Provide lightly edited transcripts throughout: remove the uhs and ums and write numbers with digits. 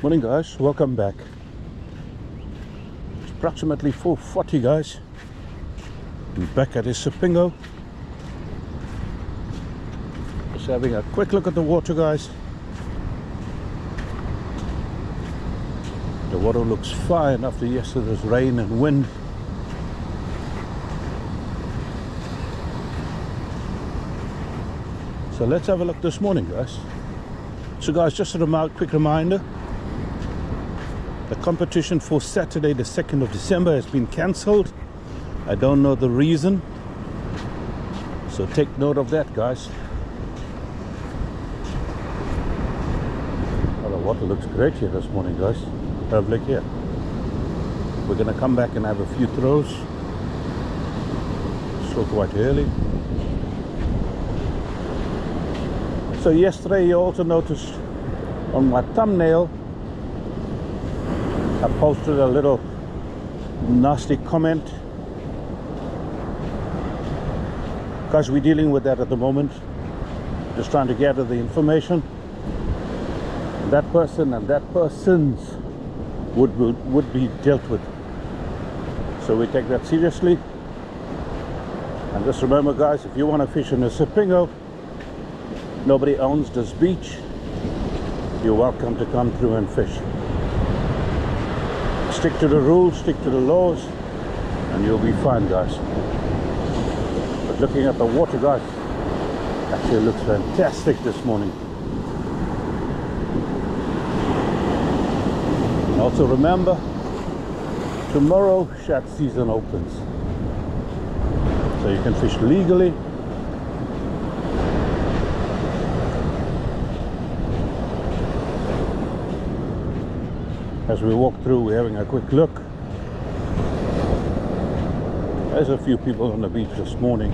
Morning guys, welcome back. It's approximately 4:40 guys. We're back at Isipingo. Just having a quick look at the water guys. The water looks fine after yesterday's rain and wind. So let's have a look this morning guys. So guys, just a quick reminder. The competition for Saturday the 2nd of December has been cancelled. I don't know the reason, so take note of that guys. Oh, the water looks great here this morning guys. Have a look here. We're going to come back and have a few throws. Still quite early. So yesterday you also noticed on my thumbnail I posted a little nasty comment. Guys, we're dealing with that at the moment. Just trying to gather the information. That person and that persons would be dealt with. So we take that seriously. And just remember guys, if you want to fish in Isipingo, nobody owns this beach. You're welcome to come through and fish. Stick to the rules, stick to the laws, and you'll be fine guys. But looking at the water guys, actually looks fantastic this morning. And also remember, tomorrow shad season opens. So you can fish legally. As we walk through, we're having a quick look. There's a few people on the beach this morning.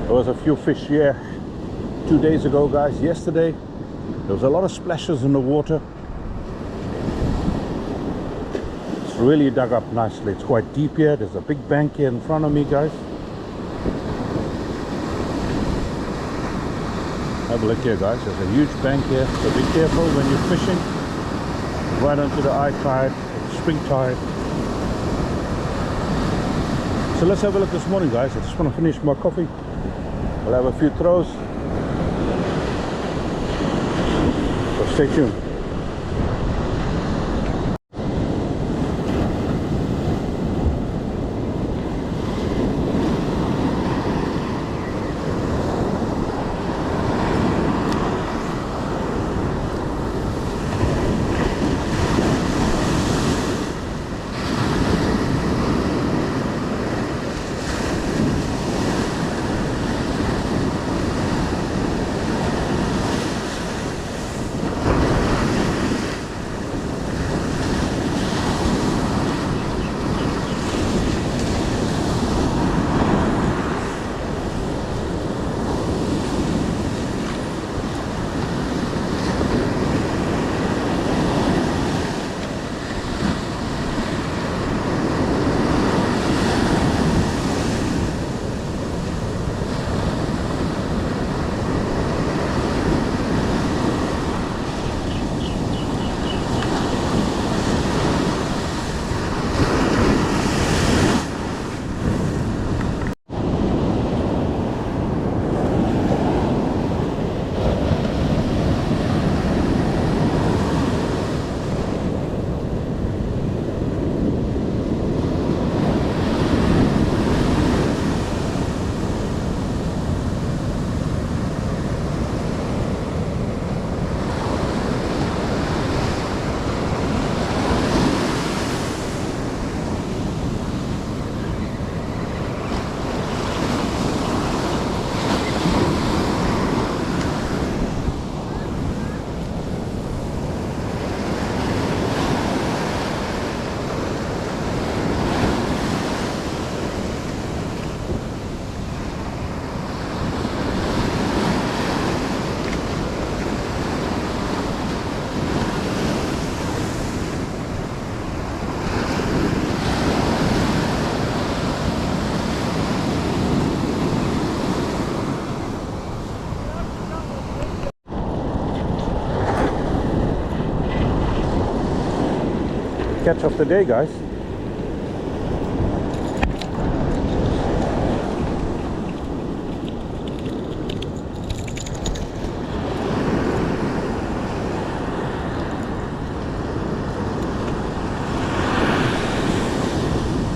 There was a few fish here 2 days ago guys. Yesterday there was a lot of splashes in the water. It's really dug up nicely. It's quite deep here. There's a big bank here in front of me guys. Have a look here guys, there's a huge bank here, so be careful when you're fishing. Right onto the eye tide, spring tide. So let's have a look this morning guys. I just want to finish my coffee. I'll have a few throws. So stay tuned. catch of the day, guys.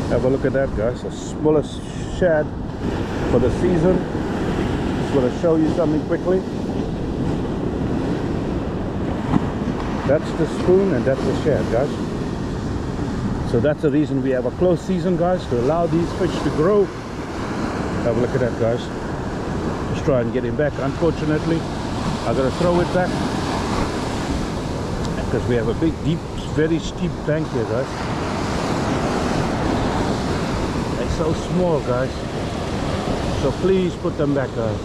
Have a look at that, guys. The smallest shad for the season. Just want to show you something quickly. That's the spoon and that's the shad, guys. So that's the reason we have a closed season, guys, to allow these fish to grow. Have a look at that, guys. Just try and get him back. Unfortunately, I gotta throw it back because we have a big, deep, very steep bank here, guys. So small, guys, so please put them back, guys.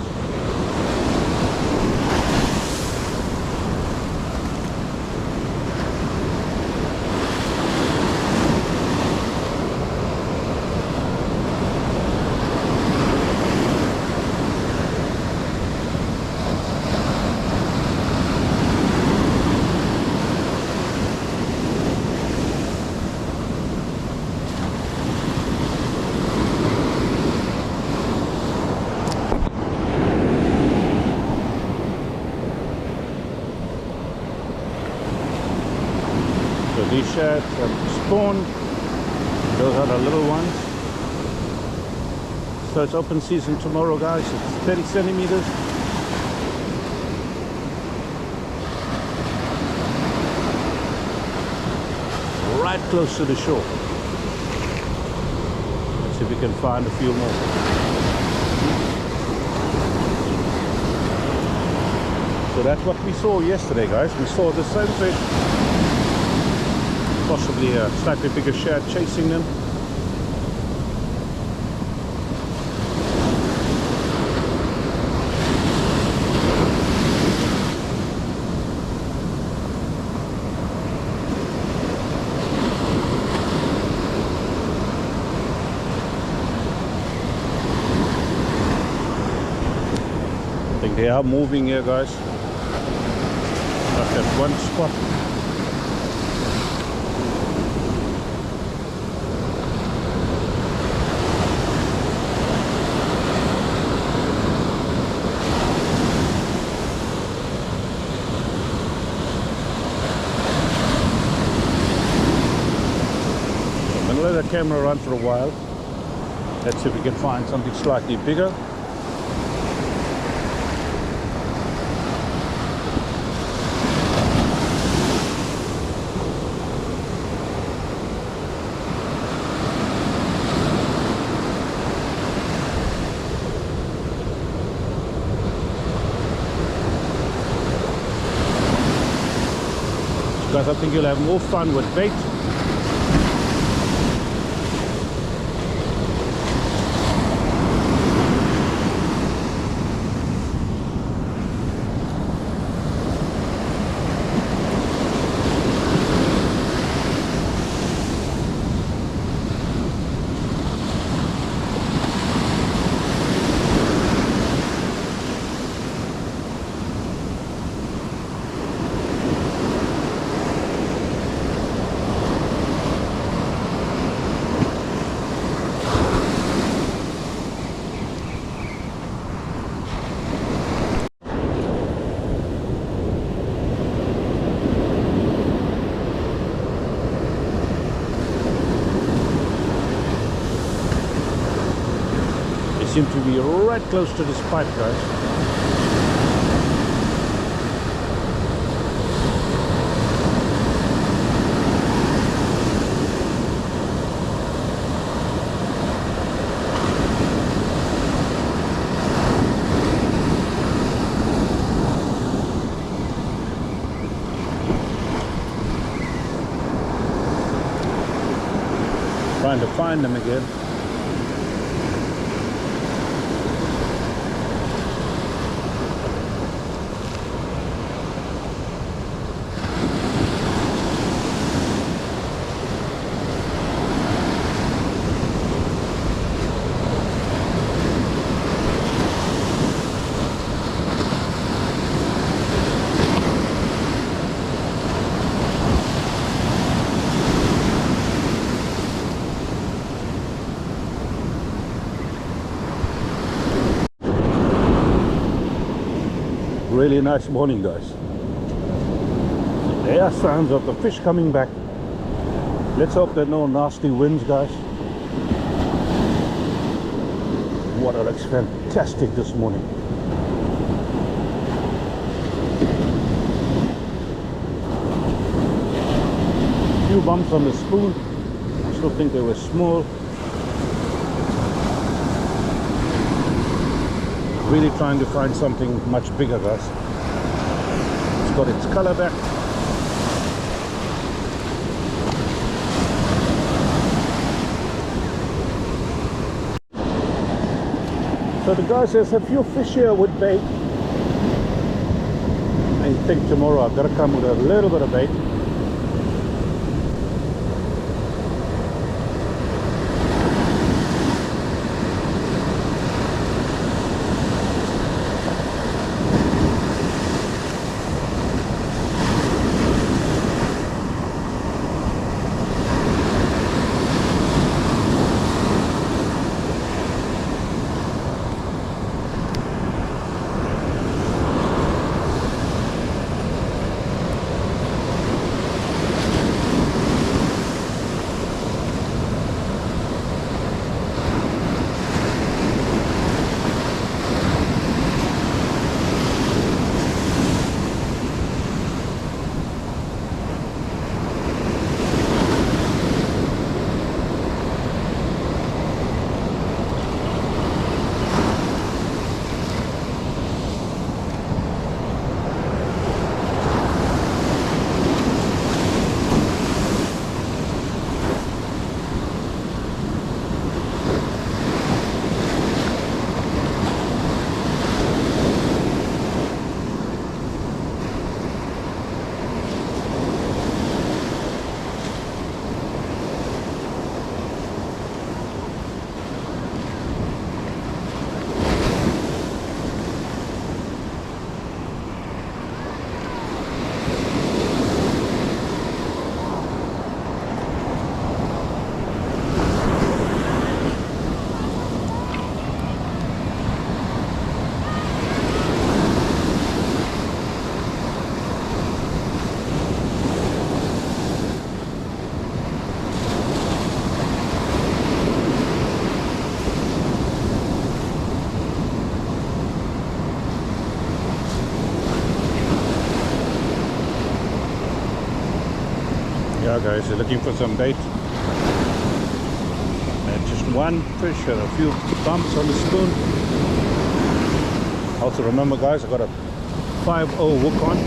These shads have spawned. Those are the little ones. So it's open season tomorrow, guys. It's 30 centimeters. Right close to the shore. Let's see if we can find a few more. So that's what we saw yesterday, guys. We saw the same fish. Possibly a slightly bigger shad chasing them. I think they are moving here, guys. Got that one spot. Let the camera run for a while. Let's see if we can find something slightly bigger. Because I think you'll have more fun with bait. Seem to be right close to this pipe, guys. Trying to find them again. Really nice morning, guys. There are signs of the fish coming back. Let's hope there are no nasty winds, guys. Water looks fantastic this morning. Few bumps on the spoon. I still think they were small. Really trying to find something much bigger, guys. It's got its color back. So the guy says, a few fish here with bait. I think tomorrow I've got to come with a little bit of bait. Yeah, guys, you're looking for some bait. And just one fish and a few bumps on the spoon. Also remember, guys, I got a 5.0 hook on.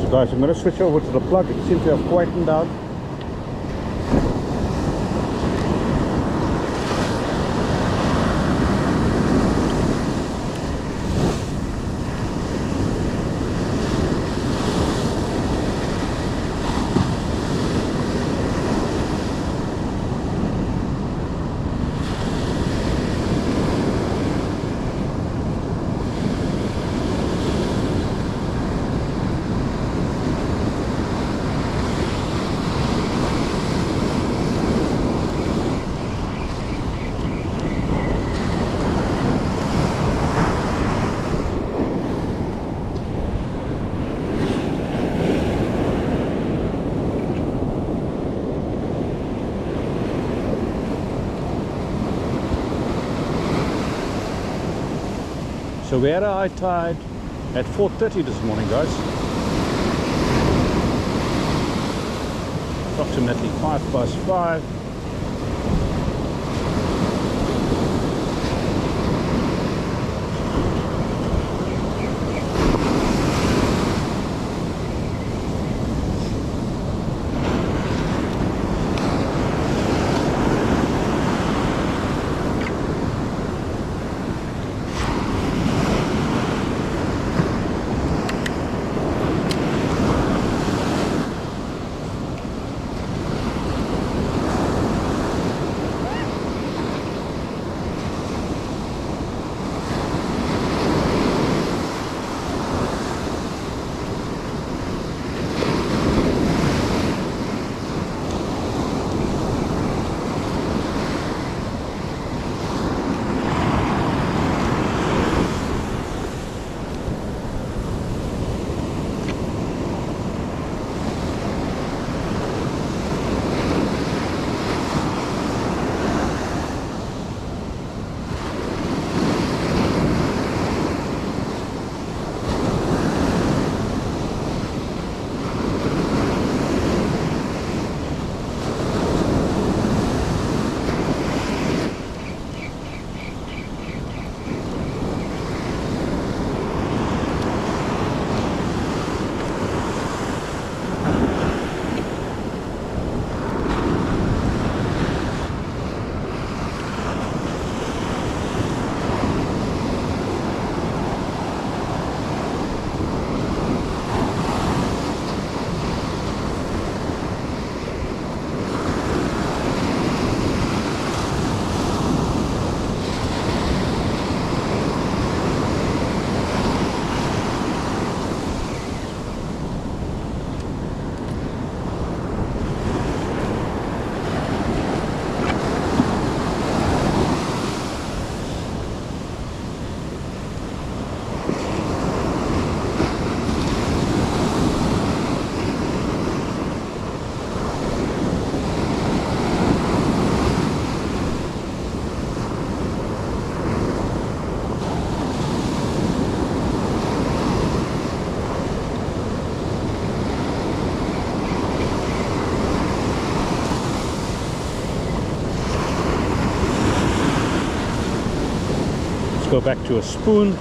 Guys, I'm going to switch over to the plug. It seems to have quietened down. So we had a high tide at 4:30 this morning, guys. Approximately 5 past 5. Go back to a spoon.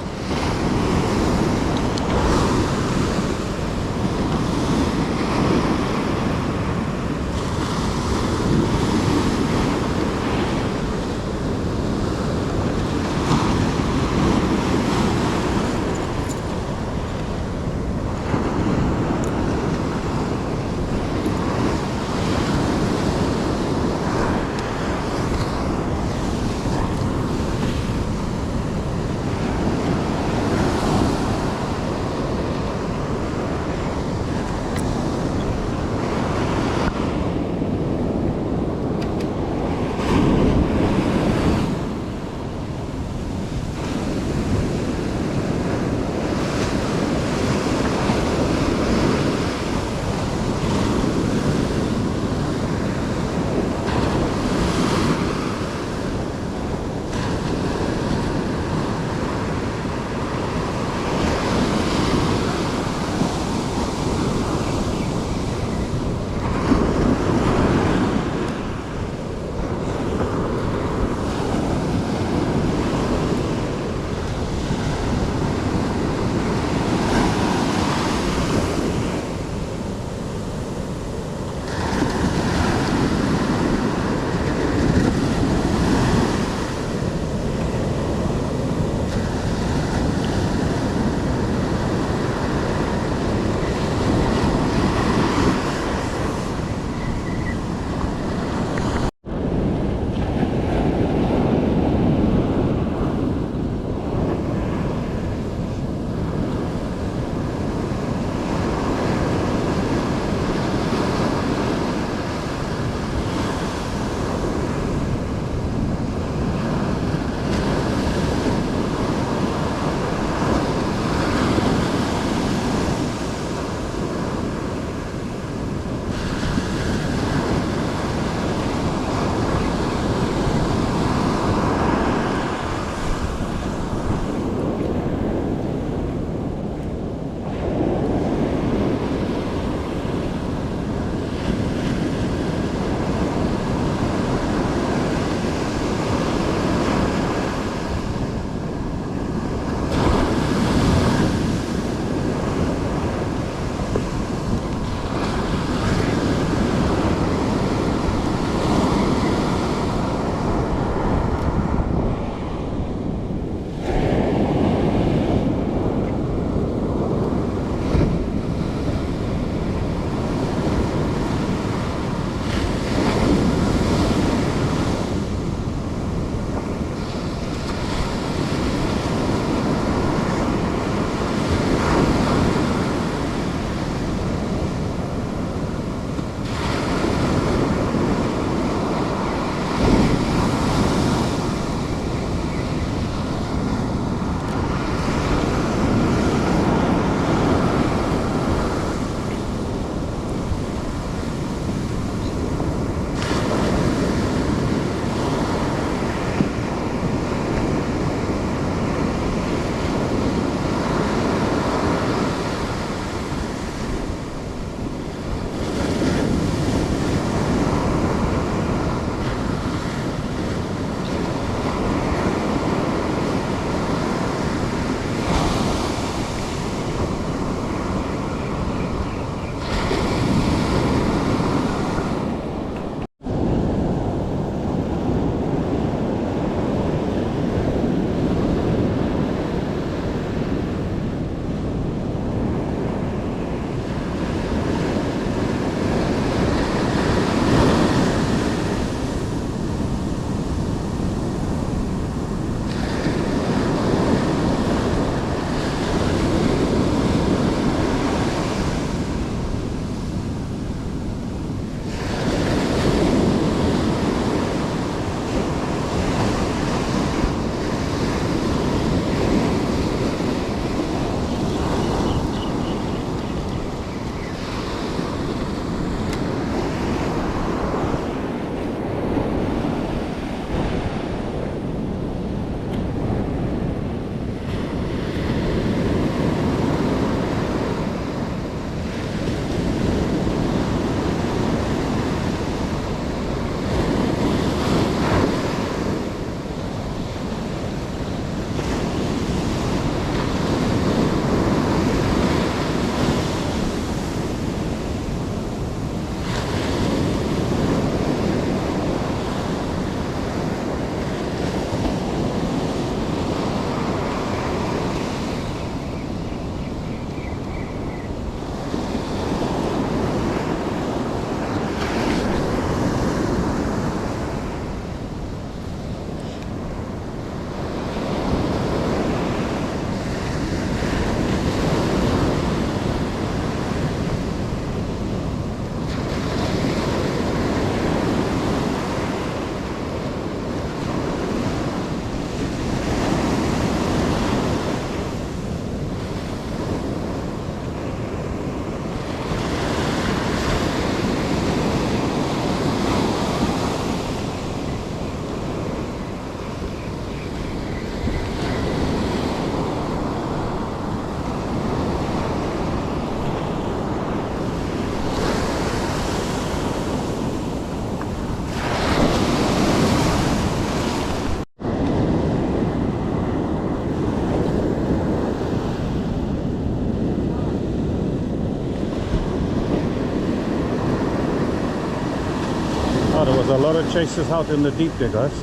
Wow, there was a lot of chasers out in the deep there, guys.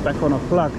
Back on a plug.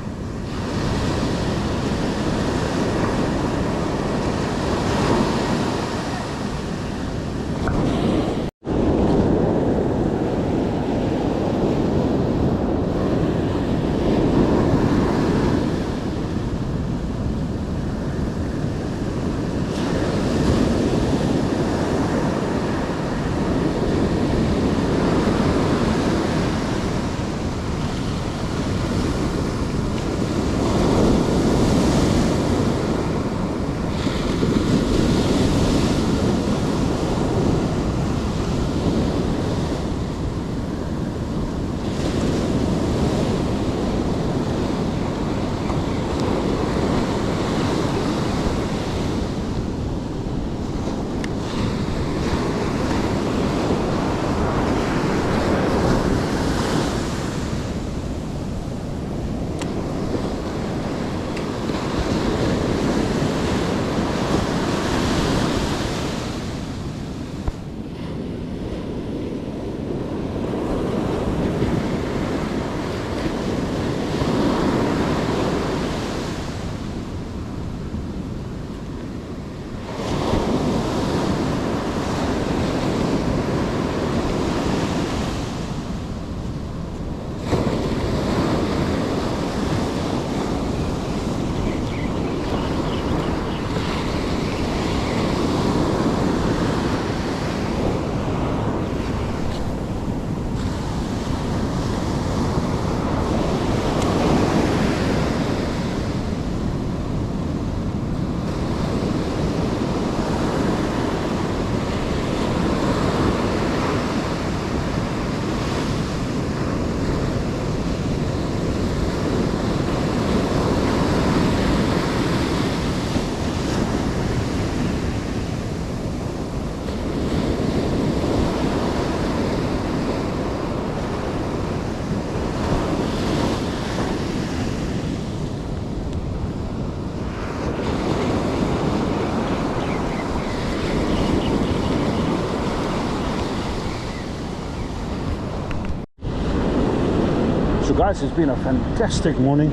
So guys, it's been a fantastic morning.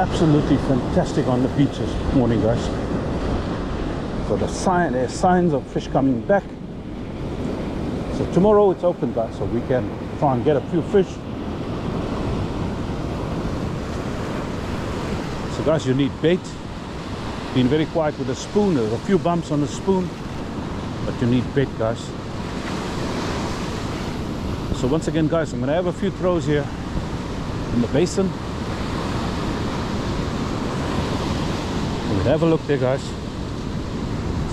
Absolutely fantastic on the beach this morning, guys. So there's signs of fish coming back. So tomorrow it's open, guys, so we can try and get a few fish. So guys, you need bait. Been very quiet with the spoon. There's a few bumps on the spoon, but you need bait, guys. So once again, guys, I'm gonna have a few throws here in the basin. We'll have a look there, guys.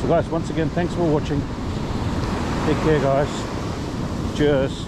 So guys, once again, thanks for watching. Take care, guys. Cheers.